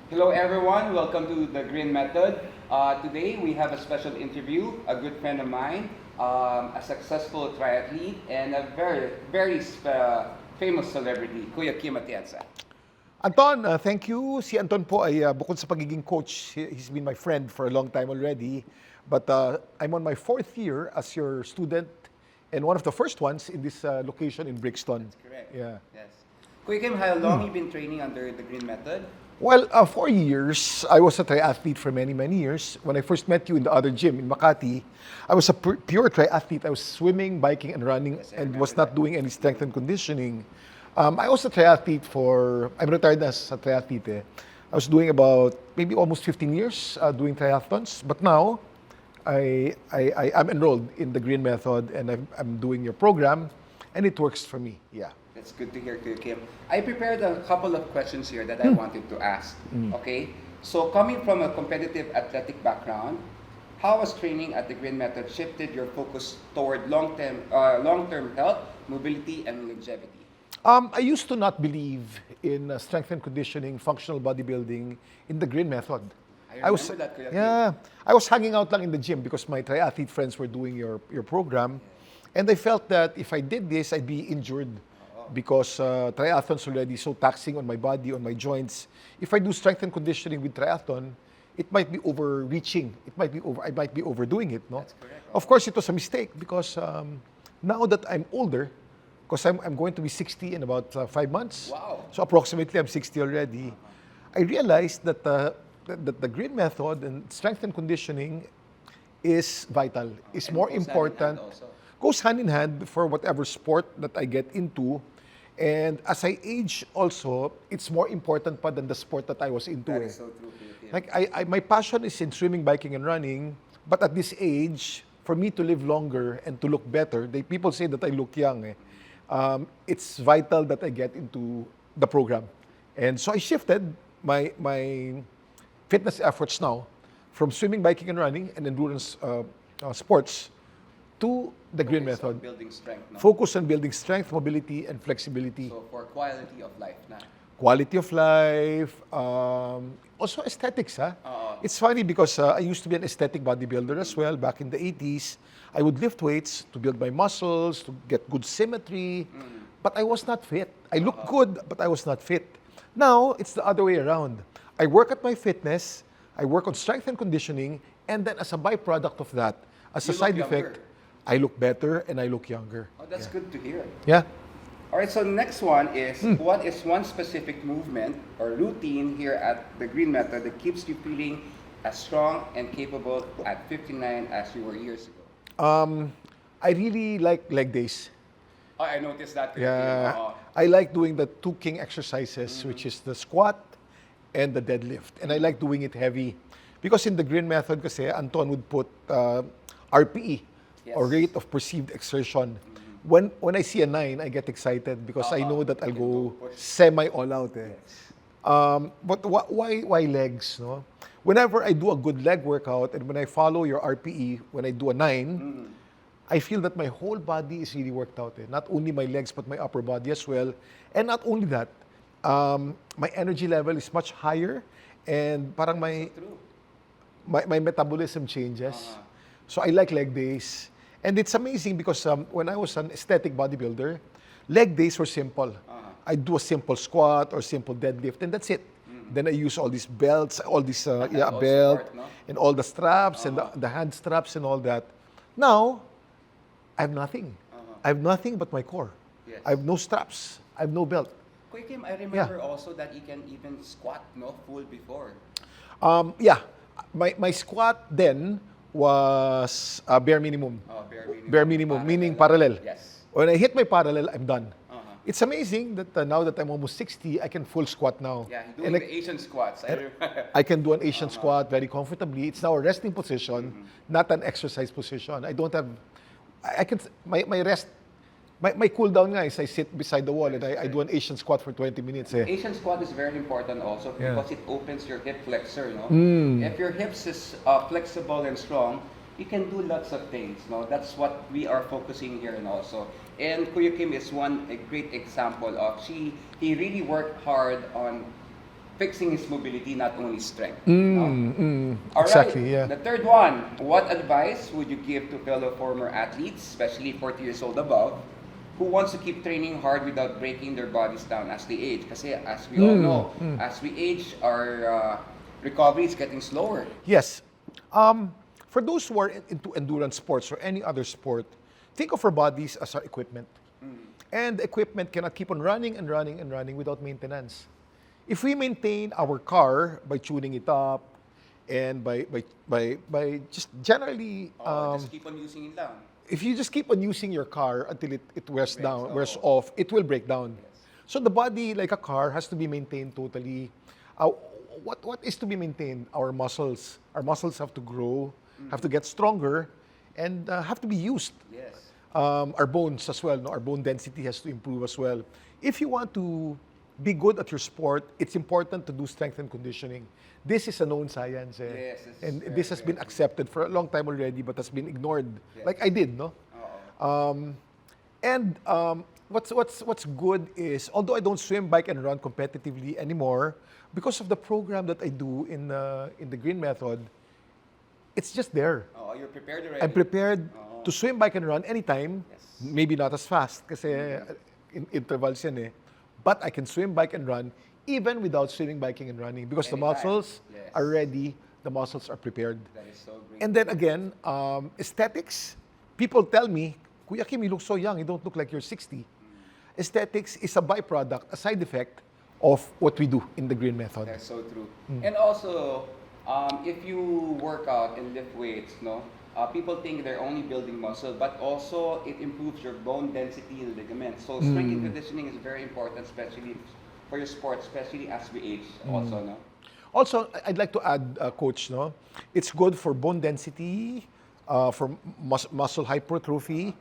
Hello everyone, welcome to the GRIN Method. Today we have a special interview, a good friend of mine, a successful triathlete, and a very famous celebrity, Kuya Atienza. Anton, thank you. Si Anton po ay bukod sa pagiging coach, he's been my friend for a long time already. But I'm on my 4th year as your student and one of the first ones in this location in Brixton. That's correct. Yeah. Yes. Kuya Kim, how long you been training under the GRIN Method? Well, 4 years. I was a triathlete for many, many years. When I first met you in the other gym in Makati, I was a pure triathlete. I was swimming, biking, and running, Yes, I and remember was not doing any strength and conditioning. I was a triathlete I'm retired as a triathlete. I was doing about maybe almost 15 years doing triathlons. But now, I am enrolled in the GRIN Method, and I'm doing your program, and it works for me. Yeah. That's good to hear, Kuya Kim. I prepared a couple of questions here that I wanted to ask. Okay, so coming from a competitive athletic background, how has training at the GRIN Method shifted your focus toward long-term health, mobility, and longevity? I used to not believe in strength and conditioning, functional bodybuilding in the GRIN Method. I remember that, Kuya Kim. Yeah, I was hanging out lang in the gym because my triathlete friends were doing your program, and I felt that if I did this, I'd be injured because triathlon's already so taxing on my body, on my joints. If I do strength and conditioning with triathlon, it might be overreaching. I might be overdoing it, no? That's correct. Of course, it was a mistake because now that I'm older, because I'm going to be 60 in about 5 months. Wow. So approximately I'm 60 already. I realized that the GRIN Method and strength and conditioning is vital. Is And more goes hand in hand important. also. Goes hand in hand for whatever sport that I get into. And as I age also, it's more important pa than the sport that I was into. That is so true, Kuya Kim. Like my passion is in swimming, biking, and running. But at this age, for me to live longer and to look better, people say that I look young. It's vital that I get into the program. And so I shifted my fitness efforts now from swimming, biking, and running and endurance sports to the GRIN Focus on Method. building strength, no? Focus on building strength, mobility, and flexibility. So for quality of life na. Quality of life, also aesthetics. It's funny because I used to be an aesthetic bodybuilder as well back in the 80s. I would lift weights to build my muscles, to get good symmetry, but I was not fit. I looked good, but I was not fit. Now, it's the other way around. I work at my fitness, I work on strength and conditioning, and then as a byproduct of that, as You a look side younger. effect, I look better and I look younger. Oh, that's good to hear. Yeah. All right, so next one is what is one specific movement or routine here at the GRIN Method that keeps you feeling as strong and capable at 59 as you were years ago? I really like leg days. Oh, I noticed that. Kuya Kim. Yeah, I like doing the two king exercises, which is the squat and the deadlift. And I like doing it heavy. Because in the GRIN Method kasi, Anton would put RPE, or Yes. rate of perceived exertion. When I see a 9, I get excited because I know that I'll go semi all out. But why legs? No? Whenever I do a good leg workout and when I follow your RPE, when I do a 9, I feel that my whole body is really worked out. Not only my legs, but my upper body as well. And not only that, my energy level is much higher and parang True. my metabolism changes. So I like leg days. And it's amazing because when I was an aesthetic bodybuilder, leg days were simple. I do a simple squat or simple deadlift and that's it. Then I use all these belts, all this All belt, sport, no? and all the straps and the hand straps and all that. Now, I have nothing. I have nothing but my core. Yes. I have no straps. I have no belt. Kuya Kim, I remember also that you can even squat, no, full before. Yeah, my squat then was bare minimum. Oh, bare minimum. Bare minimum, meaning parallel. Yes. When I hit my parallel, I'm done. It's amazing that now that I'm almost 60, I can full squat now. Yeah, And doing the Asian squats. I remember. I can do an Asian squat very comfortably. It's now a resting position, not an exercise position. I don't have, I can, my rest, my cool down nga is I sit beside the wall and I do an Asian squat for 20 minutes. Asian squat is very important also Yeah. because it opens your hip flexor, no? If your hips is flexible and strong, you can do lots of things, no? That's what we are focusing here and also. And Kuya Kim is a great example of he really worked hard on fixing his mobility, not only strength. No? All exactly, right, yeah. the third one, what advice would you give to fellow former athletes, especially 40 years old above, who wants to keep training hard without breaking their bodies down as they age? Kasi as we all know, as we age, our recovery is getting slower. Yes. For those who are into endurance sports or any other sport, think of our bodies as our equipment. And the equipment cannot keep on running and running and running without maintenance. If we maintain our car by tuning it up and by just generally, Just keep on using it lang. if you just keep on using your car until it wears down, wears off, it will break down. So the body, like a car, has to be maintained totally. What is to be maintained? Our muscles. Our muscles have to grow, have to get stronger, and have to be used. Yes. Our bones as well. No? Our bone density has to improve as well. If you want to be good at your sport, it's important to do strength and conditioning. This is a known science. Yes, this is and very, this has been accepted for a long time already, but has been ignored. Like I did, no? What's good is, although I don't swim, bike, and run competitively anymore, because of the program that I do in the GRIN Method, it's just there. Oh, you're prepared already. I'm prepared to swim, bike, and run anytime. Yes. Maybe not as fast, kasi intervals yan eh. But I can swim, bike, and run even without swimming, biking, and running because the Anytime. muscles Yes. are ready, the muscles are prepared. That is so great. And then again, aesthetics. People tell me, Kuya Kim, you look so young, you don't look like you're 60. Aesthetics is a byproduct, a side effect of what we do in the GRIN Method. That's so true. And also, if you work out and lift weights, no, people think they're only building muscle, but also it improves your bone density and ligaments. So strength and conditioning is very important, especially for your sport, especially as we age. Also, no. Also, I'd like to add, Coach, no, it's good for bone density, for muscle hypertrophy,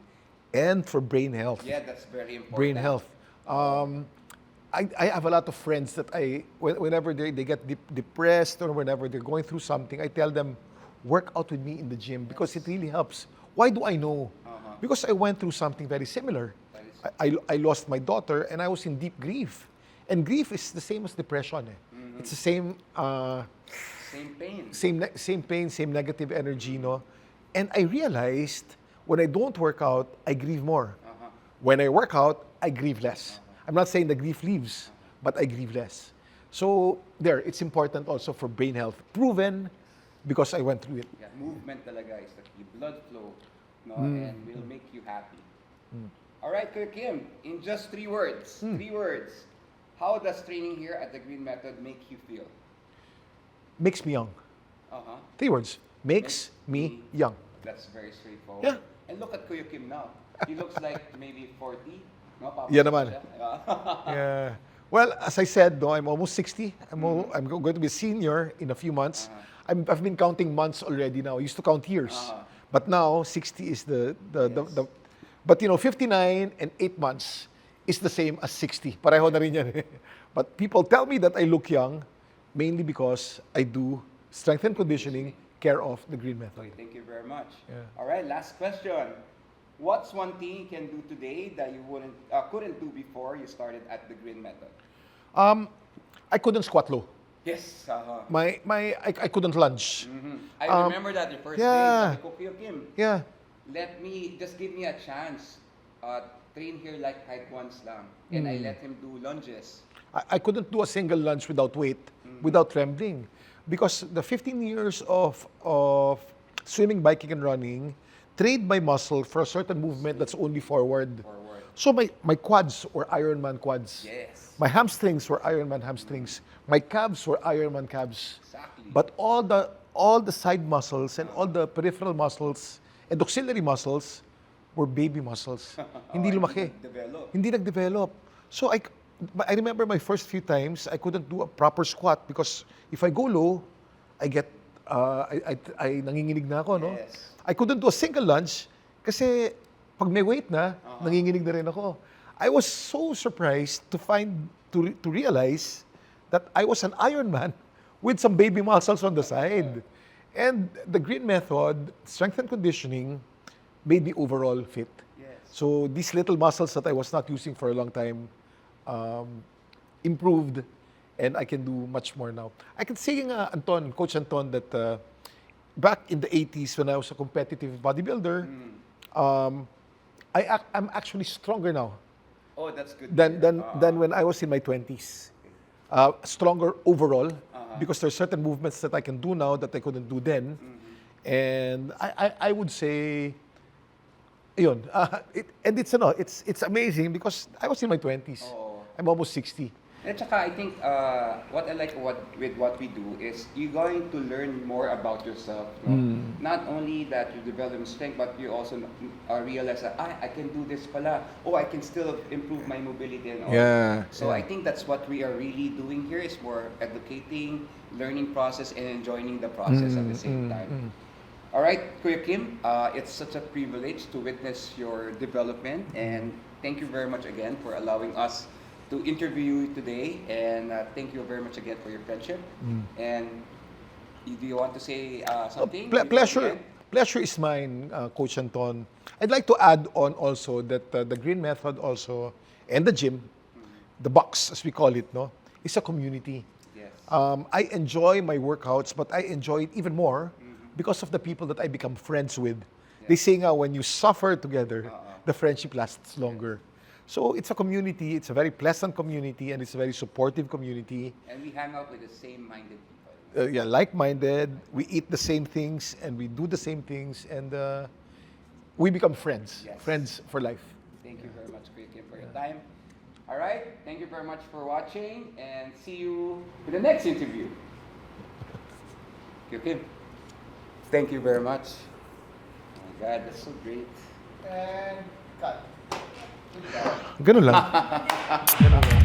and for brain health. Yeah, that's very important. Brain health. I have a lot of friends that whenever they get depressed or whenever they're going through something, I tell them, work out with me in the gym because it really helps. Why do I know? Because I went through something very similar. I lost my daughter and I was in deep grief. And grief is the same as depression. It's the same Same pain. same pain, same negative energy, no? And I realized when I don't work out, I grieve more. When I work out, I grieve less. I'm not saying the grief leaves, but I grieve less. So there, it's important also for brain health. Proven because I went through it. Yeah, movement talaga is the key. Blood flow, no, and will make you happy. All right, Kuya Kim, in just 3 words, 3 words, how does training here at the GRIN Method make you feel? Makes me young. 3 words. Makes me young. That's very straightforward. Yeah. And look at Kuya Kim now. He looks like maybe 40. No, Papa? Yeah naman. Siya. Yeah. Well, as I said, no, I'm almost 60. I'm going to be a senior in a few months. I've been counting months already now. I used to count years. But now, 60 is the but you know, 59 and 8 months is the same as 60. Pareho na rin yan. But people tell me that I look young, mainly because I do strength and conditioning, care of the GRIN Method. Okay, thank you very much. Yeah. All right, last question. What's one thing you can do today that you couldn't do before you started at the GRIN Method? I couldn't squat low. Yes. I couldn't lunge. I remember that the first yeah. day, sabi ko, Kuya Kim, Yeah. just give me a chance. Train here like height once lang. And I let him do lunges. I couldn't do a single lunge without weight, without trembling. Because the 15 years of swimming, biking, and running trained my muscle for a certain movement that's only forward. So my quads were Ironman quads. Yes. My hamstrings were Ironman hamstrings. My calves were Ironman calves. Exactly. But all the side muscles and all the peripheral muscles and auxiliary muscles were baby muscles. Hindi lumaki. Develop. Hindi nag-develop. So I remember my first few times, I couldn't do a proper squat because if I go low, I get, I nanginginig na ako, no? Yes. I couldn't do a single lunge kasi pag may weight na, nanginginig na rin ako. I was so surprised to realize that I was an Ironman with some baby muscles on the side. And the GRIN Method, strength and conditioning, made me overall fit. Yes. So these little muscles that I was not using for a long time improved, and I can do much more now. I can say nga, Anton, Coach Anton, that back in the 80s when I was a competitive bodybuilder, I'm actually stronger now Oh, that's good. than when I was in my 20s. Stronger overall because there's certain movements that I can do now that I couldn't do then. And I would say, yun, it's amazing because I was in my 20s. Oo. I'm almost 60. At saka I think what I like with what we do is you're going to learn more about yourself. No? Not only that you develop strength, but you also realize that I can do this pala. Oh, I can still improve my mobility and all. Yeah, So yeah. I think that's what we are really doing here is more educating, learning process, and enjoying the process at the same time. All right, Kuya Kim, it's such a privilege to witness your development, and thank you very much again for allowing us to interview you today, and thank you very much again for your friendship. And do you want to say something? Pleasure is mine, Coach Anton. I'd like to add on also that the GRIN Method also, and the gym, the box as we call it, no, is a community. Yes. I enjoy my workouts, but I enjoy it even more because of the people that I become friends with. They say nga, when you suffer together, the friendship lasts longer. So it's a community, it's a very pleasant community, and it's a very supportive community. And we hang out with the same-minded people. Yeah, like-minded, we eat the same things, and we do the same things, and we become friends, Yes. friends for life. Thank you very much, Kuya Kim, for your time. All right, thank you very much for watching, and see you in the next interview. Kuya Kim, thank you very much. Oh my God, that's so great. And cut. Ganun lang. Ganun lang.